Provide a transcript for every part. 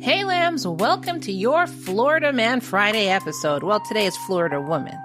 Hey lambs, welcome to your Florida Man Friday episode. Well, today is Florida Woman.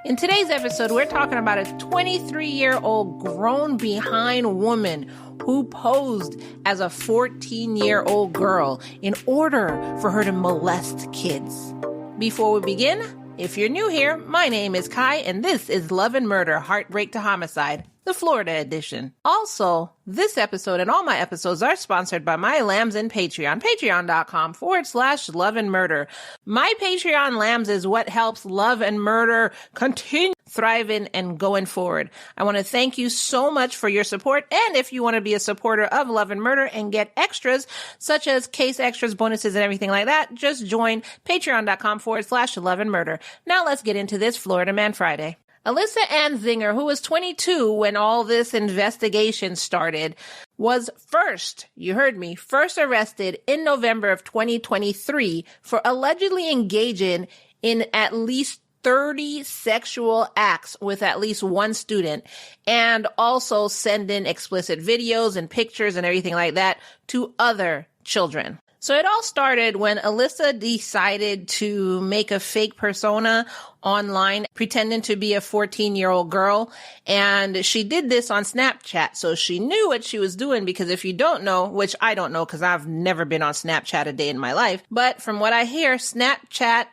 In today's episode, we're talking about a 23-year-old grown behind woman who posed as a 14-year-old girl in order for her to molest kids. Before we begin, if you're new here, my name is Kai, and this is Love and Murder, Heartbreak to Homicide, the Florida edition. Also, this episode and all my episodes are sponsored by my lambs and Patreon, patreon.com/love and murder. My Patreon lambs is what helps Love and Murder continue thriving and going forward. I want to thank you so much for your support. And if you want to be a supporter of Love and Murder and get extras, such as case extras, bonuses, and everything like that, just join patreon.com/love and murder. Now let's get into this Florida Man Friday. Alyssa Ann Zinger, who was 22 when all this investigation started, was first arrested in November of 2023 for allegedly engaging in at least 30 sexual acts with at least one student, and also sending explicit videos and pictures and everything like that to other children. So it all started when Alyssa decided to make a fake persona online, pretending to be a 14-year-old girl. And she did this on Snapchat. So she knew what she was doing, because if you don't know, which I don't know because I've never been on Snapchat a day in my life, but from what I hear, Snapchat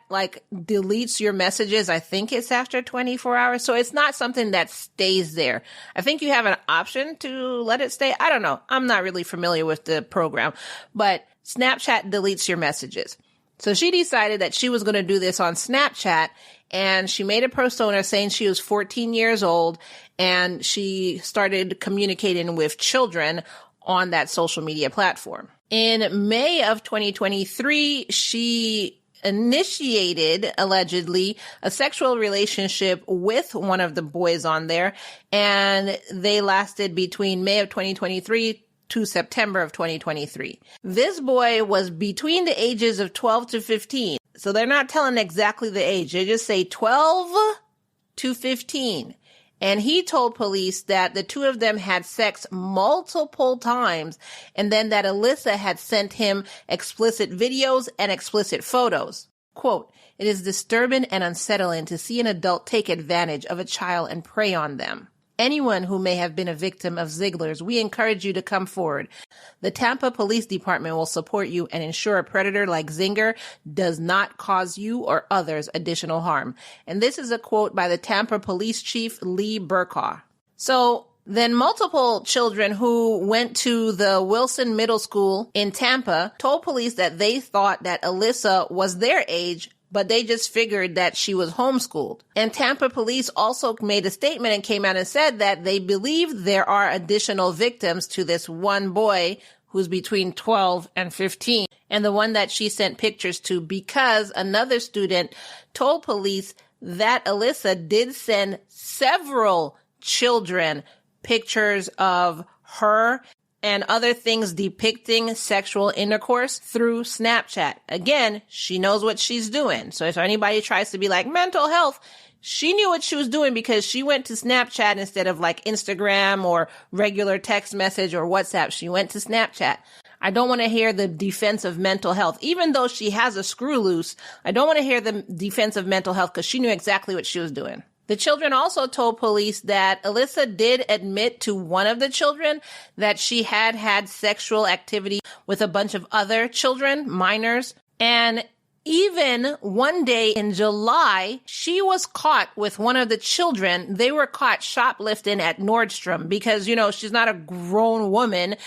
deletes your messages. I think it's after 24 hours. So it's not something that stays there. I think you have an option to let it stay. I don't know. I'm not really familiar with the program, but Snapchat deletes your messages. So she decided that she was going to do this on Snapchat, and she made a persona saying she was 14 years old, and she started communicating with children on that social media platform. In May of 2023, she initiated, allegedly, a sexual relationship with one of the boys on there, and they lasted between May of 2023 to September of 2023. This boy was between the ages of 12 to 15. So they're not telling exactly the age. They just say 12 to 15. And he told police that the two of them had sex multiple times, and then that Alyssa had sent him explicit videos and explicit photos. Quote, "It is disturbing and unsettling to see an adult take advantage of a child and prey on them. Anyone who may have been a victim of Ziegler's, we encourage you to come forward. The Tampa Police Department will support you and ensure a predator like Zinger does not cause you or others additional harm." And this is a quote by the Tampa Police Chief Lee Burkaw. So then multiple children who went to the Wilson Middle School in Tampa told police that they thought that Alyssa was their age, but they just figured that she was homeschooled. And Tampa police also made a statement and came out and said that they believe there are additional victims to this one boy who's between 12 and 15, and the one that she sent pictures to, because another student told police that Alyssa did send several children pictures of her and other things depicting sexual intercourse through Snapchat. Again, she knows what she's doing. So if anybody tries to be like mental health, she knew what she was doing, because she went to Snapchat instead of Instagram or regular text message or WhatsApp. She went to Snapchat. I don't want to hear the defense of mental health. Even though she has a screw loose, I don't want to hear the defense of mental health, because she knew exactly what she was doing. The children also told police that Alyssa did admit to one of the children that she had had sexual activity with a bunch of other children, minors. And even one day in July, she was caught with one of the children. They were caught shoplifting at Nordstrom, because, she's not a grown woman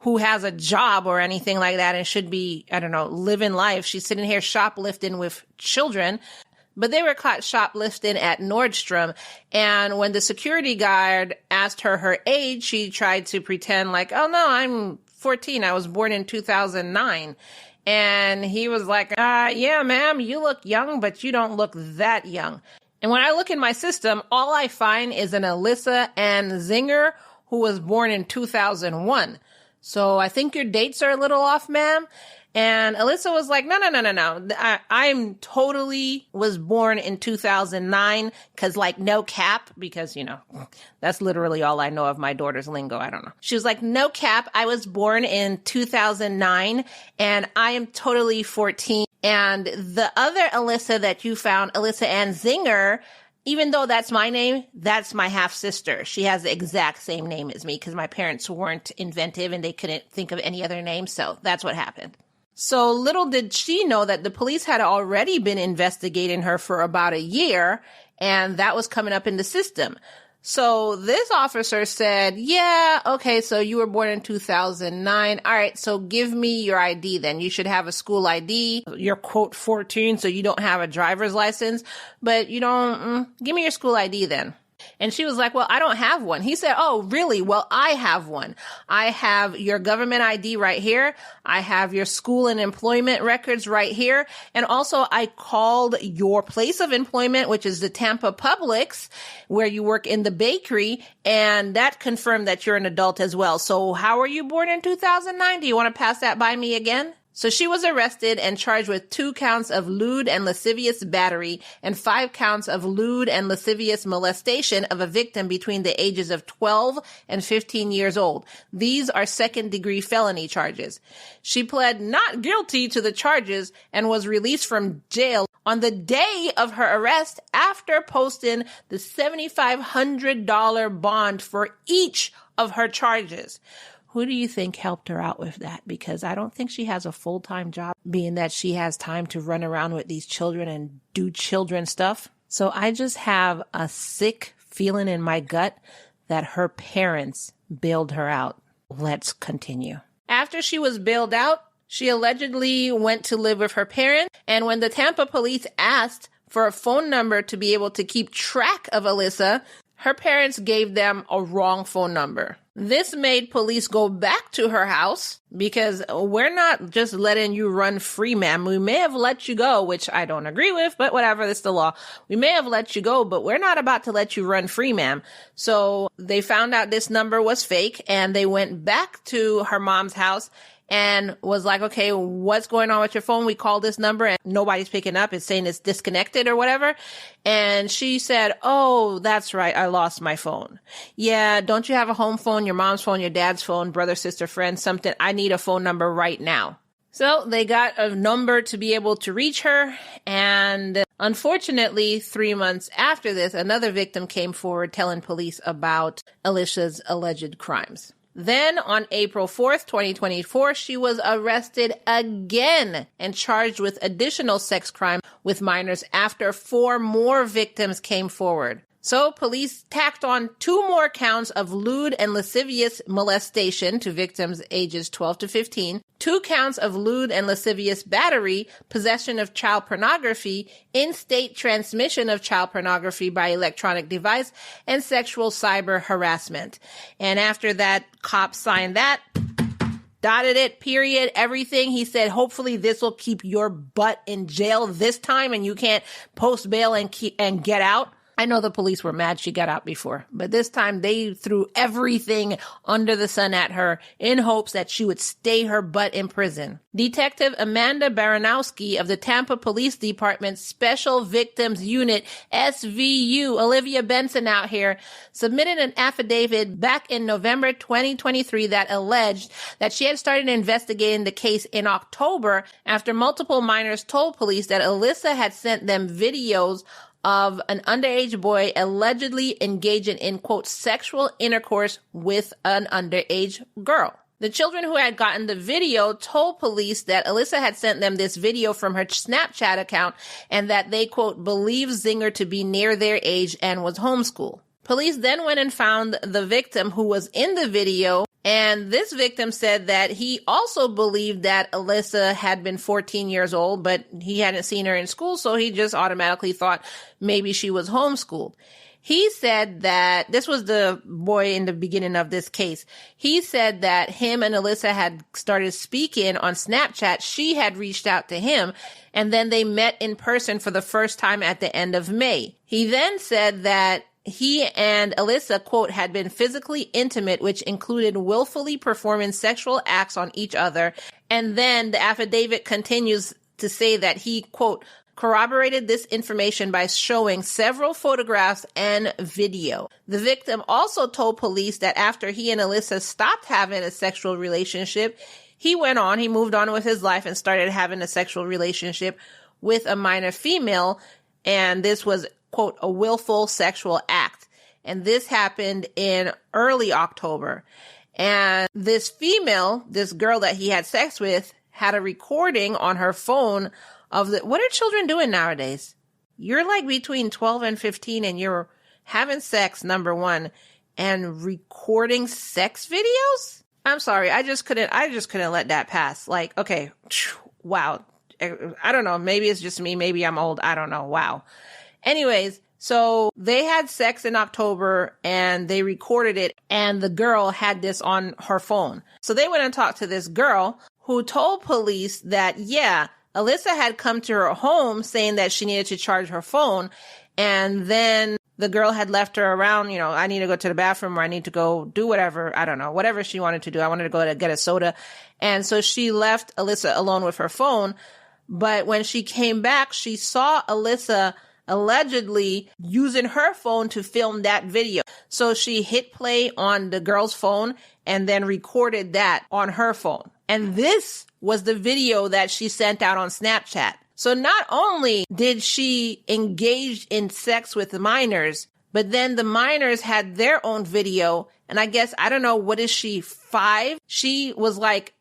who has a job or anything like that and should be, living life. She's sitting here shoplifting with children. But they were caught shoplifting at Nordstrom. And when the security guard asked her age, she tried to pretend oh no, I'm 14. I was born in 2009. And he was like, yeah, ma'am, you look young, but you don't look that young. And when I look in my system, all I find is an Alyssa Ann Zinger who was born in 2001. So I think your dates are a little off, ma'am. And Alyssa was like, no. I'm totally was born in 2009 because like no cap, because, that's literally all I know of my daughter's lingo. I don't know. She was like, no cap. I was born in 2009 and I am totally 14. And the other Alyssa that you found, Alyssa Ann Zinger, even though that's my name, that's my half sister. She has the exact same name as me because my parents weren't inventive and they couldn't think of any other name. So that's what happened. So little did she know that the police had already been investigating her for about a year, and that was coming up in the system. So this officer said, yeah, okay, so you were born in 2009. All right, so give me your ID then. You should have a school ID. You're, quote, 14, so you don't have a driver's license, but you don't, give me your school ID then. And she was like, well, I don't have one. He said, oh, really? Well, I have one. I have your government ID right here. I have your school and employment records right here. And also I called your place of employment, which is the Tampa Publix, where you work in the bakery. And that confirmed that you're an adult as well. So how were you born in 2009? Do you want to pass that by me again? So she was arrested and charged with 2 counts of lewd and lascivious battery and 5 counts of lewd and lascivious molestation of a victim between the ages of 12 and 15 years old. These are second-degree felony charges. She pled not guilty to the charges and was released from jail on the day of her arrest after posting the $7,500 bond for each of her charges. Who do you think helped her out with that? Because I don't think she has a full-time job, being that she has time to run around with these children and do children stuff. So I just have a sick feeling in my gut that her parents bailed her out. Let's continue. After she was bailed out, she allegedly went to live with her parents. And when the Tampa police asked for a phone number to be able to keep track of Alyssa, her parents gave them a wrong phone number. This made police go back to her house because we're not just letting you run free, ma'am. We may have let you go, which I don't agree with, but whatever, it's the law. We may have let you go, but we're not about to let you run free, ma'am. So they found out this number was fake and they went back to her mom's house and was like, okay, what's going on with your phone? We called this number and nobody's picking up. It's saying it's disconnected or whatever. And she said, oh, that's right. I lost my phone. Yeah. Don't you have a home phone, your mom's phone, your dad's phone, brother, sister, friend, something? I need a phone number right now. So they got a number to be able to reach her. And unfortunately, 3 months after this, another victim came forward telling police about Alyssa's alleged crimes. Then on April 4th, 2024, she was arrested again and charged with additional sex crime with minors after 4 more victims came forward. So police tacked on 2 more counts of lewd and lascivious molestation to victims ages 12 to 15, 2 counts of lewd and lascivious battery, possession of child pornography, in-state transmission of child pornography by electronic device, and sexual cyber harassment. And after that, cops signed that, dotted it, period, everything. He said, hopefully this will keep your butt in jail this time and you can't post bail and get out. I know the police were mad she got out before, but this time they threw everything under the sun at her in hopes that she would stay her butt in prison. Detective Amanda Baranowski of the Tampa Police Department Special Victims Unit, SVU, Olivia Benson out here, submitted an affidavit back in November 2023 that alleged that she had started investigating the case in October after multiple minors told police that Alyssa had sent them videos of an underage boy allegedly engaging in, quote, sexual intercourse with an underage girl. The children who had gotten the video told police that Alyssa had sent them this video from her Snapchat account and that they, quote, believed Zinger to be near their age and was homeschooled. Police then went and found the victim who was in the video, and this victim said that he also believed that Alyssa had been 14 years old, but he hadn't seen her in school, so he just automatically thought maybe she was homeschooled. He said that, this was the boy in the beginning of this case, he said that him and Alyssa had started speaking on Snapchat. She had reached out to him, and then they met in person for the first time at the end of May. He then said that he and Alyssa, quote, had been physically intimate, which included willfully performing sexual acts on each other. And then the affidavit continues to say that he, quote, corroborated this information by showing several photographs and video. The victim also told police that after he and Alyssa stopped having a sexual relationship, he moved on with his life and started having a sexual relationship with a minor female. And this was, quote, a willful sexual act. And this happened in early October. And this female, this girl that he had sex with, had a recording on her phone of what are children doing nowadays? You're like between 12 and 15 and you're having sex, number one, and recording sex videos? I'm sorry. I just couldn't let that pass. Like, okay, wow. I don't know. Maybe it's just me. Maybe I'm old. I don't know. Wow. Anyways, so they had sex in October and they recorded it and the girl had this on her phone. So they went and talked to this girl who told police that, yeah, Alyssa had come to her home saying that she needed to charge her phone. And then the girl had left her around, I need to go to the bathroom or I need to go do whatever. I don't know, whatever she wanted to do. I wanted to go to get a soda. And so she left Alyssa alone with her phone. But when she came back, she saw Alyssa allegedly using her phone to film that video. So she hit play on the girl's phone and then recorded that on her phone. And this was the video that she sent out on Snapchat. So not only did she engage in sex with the minors, but then the minors had their own video. And I guess, I don't know, what is she, 5? She was like,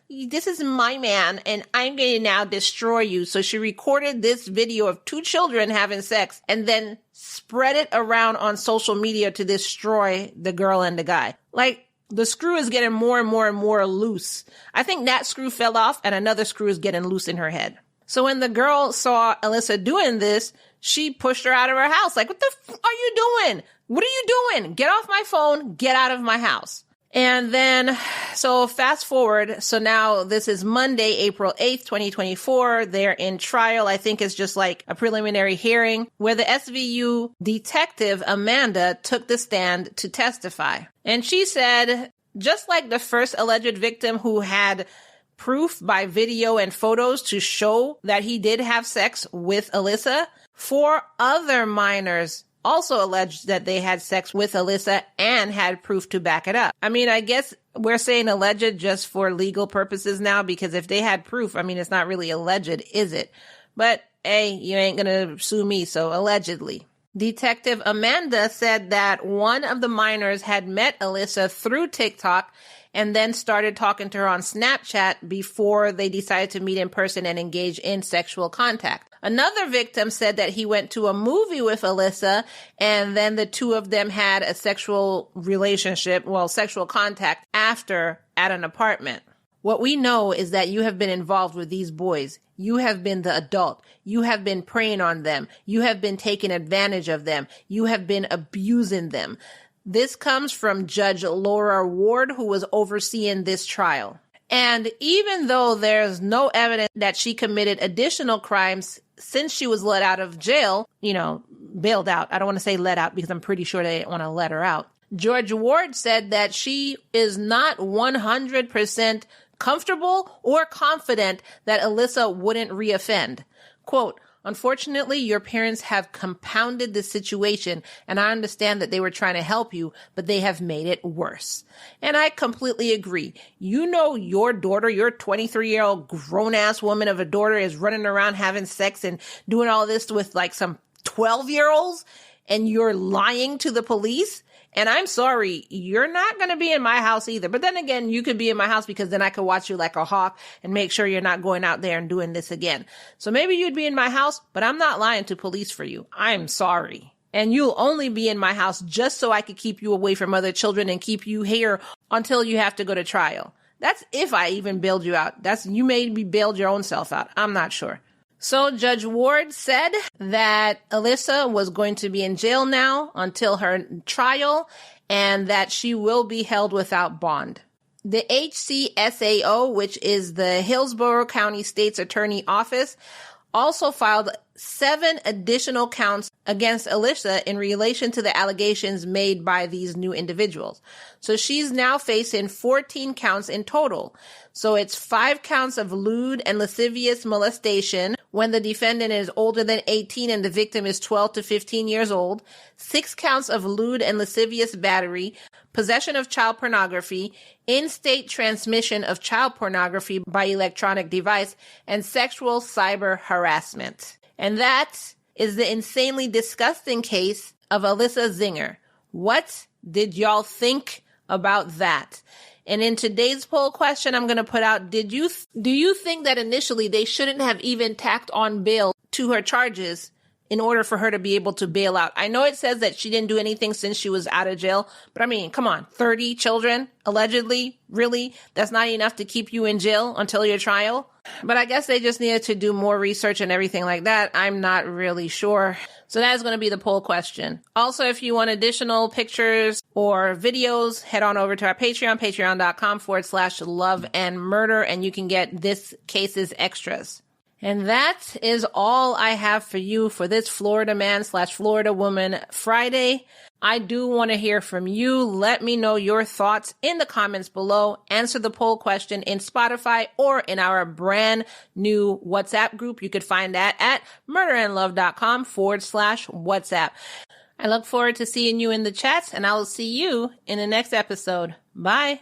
this is my man and I'm going to now destroy you. So she recorded this video of 2 children having sex and then spread it around on social media to destroy the girl and the guy. Like, the screw is getting more and more and more loose. I think that screw fell off and another screw is getting loose in her head. So when the girl saw Alyssa doing this, she pushed her out of her house. Like, what the are you doing? What are you doing? Get off my phone. Get out of my house. And then, so fast forward. So now this is Monday, April 8th, 2024. They're in trial. I think it's just like a preliminary hearing where the SVU detective, Amanda, took the stand to testify. And she said, just like the first alleged victim who had proof by video and photos to show that he did have sex with Alyssa, 4 other minors also alleged that they had sex with Alyssa and had proof to back it up. I mean, I guess we're saying alleged just for legal purposes now, because if they had proof, I mean, it's not really alleged, is it? But hey, you ain't gonna sue me, so allegedly. Detective Amanda said that one of the minors had met Alyssa through TikTok and then started talking to her on Snapchat before they decided to meet in person and engage in sexual contact. Another victim said that he went to a movie with Alyssa and then the 2 of them had a sexual relationship, sexual contact after at an apartment. What we know is that you have been involved with these boys. You have been the adult. You have been preying on them. You have been taking advantage of them. You have been abusing them. This comes from Judge Laura Ward, who was overseeing this trial. And even though there's no evidence that she committed additional crimes since she was let out of jail, bailed out. I don't want to say let out because I'm pretty sure they didn't want to let her out. Judge Ward said that she is not 100% comfortable or confident that Alyssa wouldn't reoffend. Quote, unfortunately, your parents have compounded the situation, and I understand that they were trying to help you, but they have made it worse. And I completely agree. Your daughter, your 23-year-old grown-ass woman of a daughter is running around having sex and doing all this with like some 12-year-olds, and you're lying to the police. And I'm sorry, you're not going to be in my house either. But then again, you could be in my house because then I could watch you like a hawk and make sure you're not going out there and doing this again. So maybe you'd be in my house, but I'm not lying to police for you. I'm sorry. And you'll only be in my house just so I could keep you away from other children and keep you here until you have to go to trial. That's if I even bailed you out. You made me bailed your own self out. I'm not sure. So Judge Ward said that Alyssa was going to be in jail now until her trial and that she will be held without bond. The HCSAO, which is the Hillsborough County State's Attorney Office, also filed 7 additional counts against Alyssa in relation to the allegations made by these new individuals. So she's now facing 14 counts in total. So it's 5 counts of lewd and lascivious molestation when the defendant is older than 18 and the victim is 12 to 15 years old, 6 counts of lewd and lascivious battery, possession of child pornography, in-state transmission of child pornography by electronic device, and sexual cyber harassment. And that is the insanely disgusting case of Alyssa Zinger. What did y'all think about that? And in today's poll question, I'm going to put out, do you think that initially they shouldn't have even tacked on bail to her charges in order for her to be able to bail out? I know it says that she didn't do anything since she was out of jail, but I mean, come on, 30 children, allegedly, really? That's not enough to keep you in jail until your trial? But I guess they just needed to do more research and everything like that. I'm not really sure. So that is going to be the poll question. Also, if you want additional pictures or videos, head on over to our Patreon, patreon.com/love and murder, and you can get this case's extras. And that is all I have for you for this Florida man / Florida woman Friday. I do want to hear from you. Let me know your thoughts in the comments below. Answer the poll question in Spotify or in our brand new WhatsApp group. You could find that at murderandlove.com/WhatsApp. I look forward to seeing you in the chats, and I will see you in the next episode. Bye.